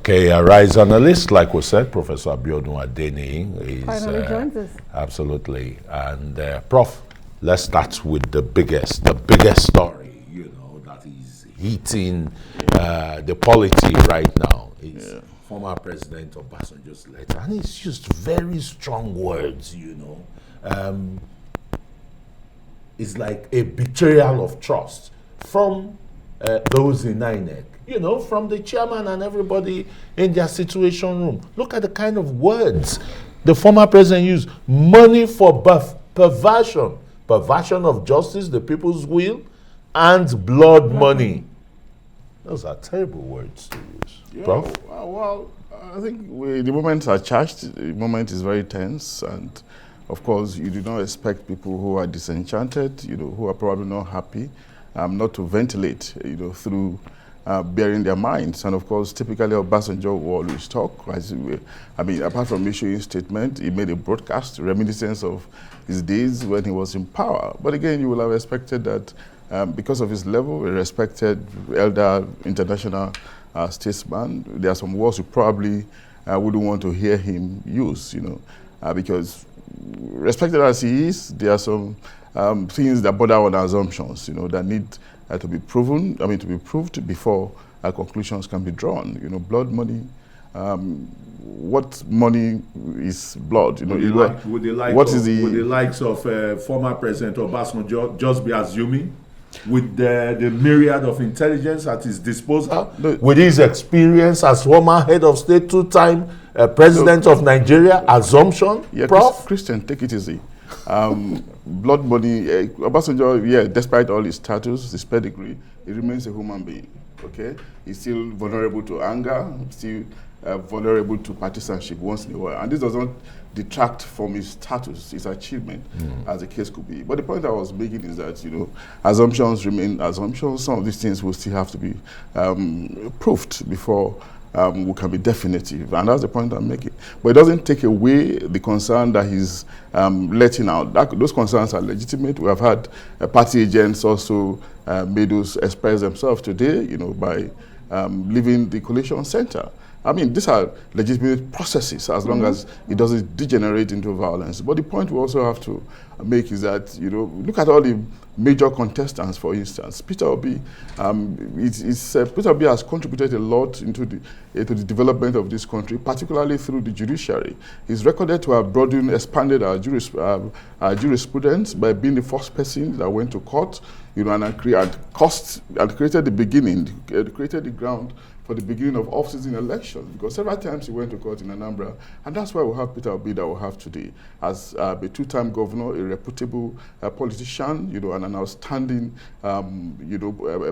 Okay, rise on the list, like we said, Professor Adeniyi finally joins us. Absolutely. And Prof, let's start with the biggest story, that is hitting the polity right now. Is former President Obasanjo's letter, and it's used very strong words, It's like a betrayal of trust from those in INEC, from the chairman and everybody in their situation room. Look at the kind of words the former president used. Money for perversion of justice, the people's will, and blood money. Those are terrible words to use. Yeah, Prof? Well, I think the moments are charged. The moment is very tense, and of course, you do not expect people who are disenchanted, who are probably not happy, not to ventilate, through bearing their minds. And of course, typically Obasanjo will always talk. Apart from issuing statement, he made a broadcast reminiscence of his days when he was in power. But again, you will have expected that because of his level, a respected elder international statesman, there are some words you probably wouldn't want to hear him use, because respected as he is, there are some things that border on assumptions, that need to be proven, to be proved before conclusions can be drawn. Blood money, what money is blood? Would the likes of former President Obasanjo just be assuming? With the myriad of intelligence at his disposal, with his experience as former head of state, two-time president of Nigeria, assumption, Prof? Christian, take it easy. Blood money, Obasanjo, despite all his status, his pedigree, he remains a human being, okay? He's still vulnerable to anger, still vulnerable to partisanship once in a while. And this does not detract from his status, his achievement, as the case could be. But the point I was making is that, assumptions remain assumptions. Some of these things will still have to be proved before we can be definitive. And that's the point I'm making. But it doesn't take away the concern that he's letting out. Those concerns are legitimate. We have had party agents also made those express themselves today, by leaving the collation center. These are legitimate processes as long as it doesn't degenerate into violence. But the point we also have to make is that, look at all the major contestants, for instance. Peter Obi, Peter Obi has contributed a lot into the development of this country, particularly through the judiciary. He's recorded to have broadened, expanded our jurisprudence by being the first person that went to court, and created the ground for the beginning of off-season elections, because several times he went to court in Anambra, and that's why we have Peter Obi that we have today, as a two-time governor, a reputable politician, and an outstanding, a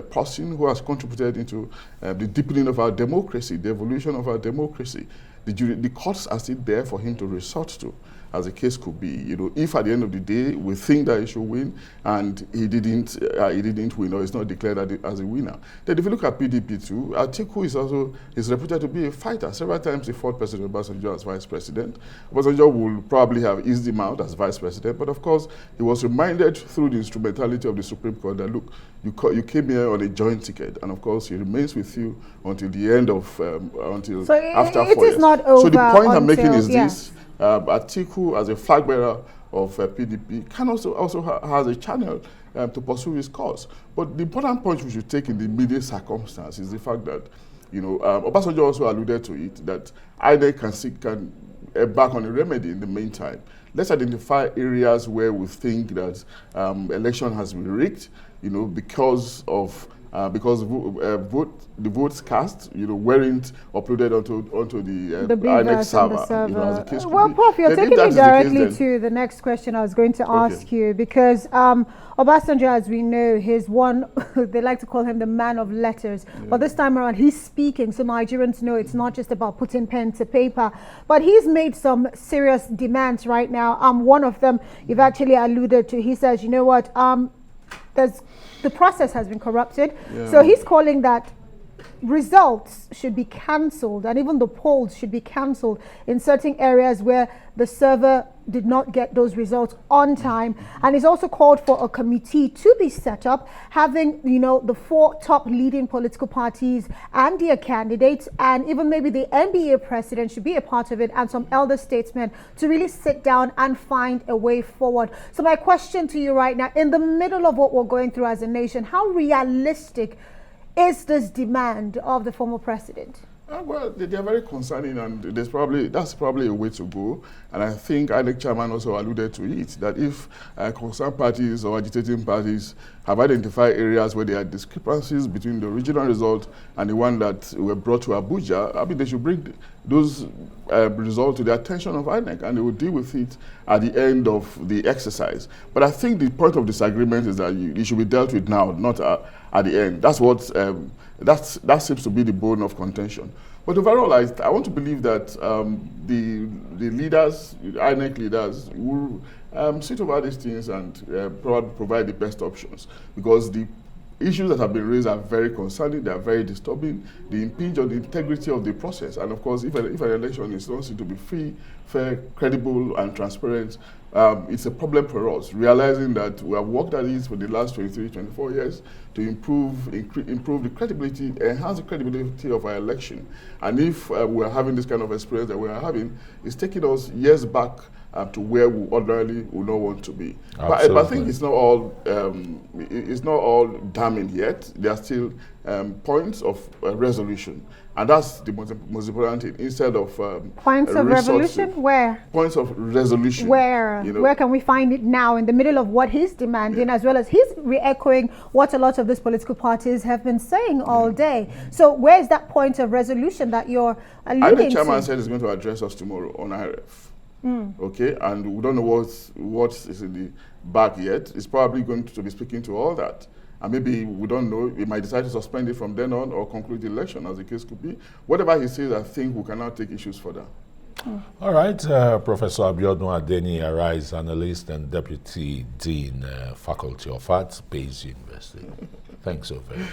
person who has contributed into the deepening of our democracy, the evolution of our democracy. The courts are still there for him to resort to, as the case could be. If at the end of the day we think that he should win and he didn't win, or is not declared as a winner. Then if you look at PDP too, Atiku is reputed to be a fighter. Several times he fought President Obasanjo as vice president. Obasanjo will probably have eased him out as vice president, but of course he was reminded through the instrumentality of the Supreme Court that, look, you came here on a joint ticket, and of course he remains with you until the end of after 4 years. Not over. So the point I'm making is this. Atiku, as a flag bearer of PDP, can also has a channel to pursue his cause. But the important point we should take in the immediate circumstance is the fact that, Obasanjo also alluded to it, that INEC can embark on a remedy in the meantime. Let's identify areas where we think that election has been rigged, because the votes cast, weren't uploaded onto the INEC server. As the case well, Prof, you're taking me directly to the next question I was going to ask you, because Obasanjo, as we know, he's one, they like to call him the man of letters. Yeah. But this time around, he's speaking, so Nigerians know it's not just about putting pen to paper. But he's made some serious demands right now. One of them you've actually alluded to. He says, the process has been corrupted. Yeah. So he's calling that results should be cancelled, and even the polls should be cancelled in certain areas where the server did not get those results on time. And he's also called for a committee to be set up, having, you know, the 4 top leading political parties and their candidates, and even maybe the NBA president should be a part of it, and some elder statesmen, to really sit down and find a way forward. So my question to you right now, in the middle of what we're going through as a nation, how realistic is this demand of the former president? Well, they are very concerning, and that's probably a way to go. And I think INEC chairman also alluded to it, that if concerned parties or agitating parties have identified areas where there are discrepancies between the original result and the one that were brought to Abuja, I mean, they should bring those results to the attention of INEC, and they will deal with it at the end of the exercise. But I think the point of disagreement is that it should be dealt with now, not at the end. That's what that seems to be the bone of contention. But overall, I want to believe that the leaders, INEC leaders, will sit over these things and probably provide the best options, because the issues that have been raised are very concerning, they are very disturbing, they impinge on the integrity of the process. And of course, if an election is not seen to be free, fair, credible, and transparent, it's a problem for us, realizing that we have worked at this for the last 23, 24 years to improve the credibility, enhance the credibility of our election. And if we are having this kind of experience that we are having, it's taking us years back to where we ordinarily would not want to be. But I think it's not all damning yet. There are still points of resolution, and that's the most important thing. Instead of points of revolution, where points of resolution, where can we find it now in the middle of what he's demanding, as well as he's re-echoing what a lot of these political parties have been saying all day. So where is that point of resolution that you're alluding to? The chairman said he's going to address us tomorrow on IRF. Okay, and we don't know what is in the bag yet. It's probably going to be speaking to all that. And maybe, we don't know, we might decide to suspend it from then on or conclude the election, as the case could be. Whatever he says, I think we can now take issues further. All right, Professor Abiodun Adeniyi, Arise analyst and Deputy Dean, Faculty of Arts, Bayes University. Thanks so very much.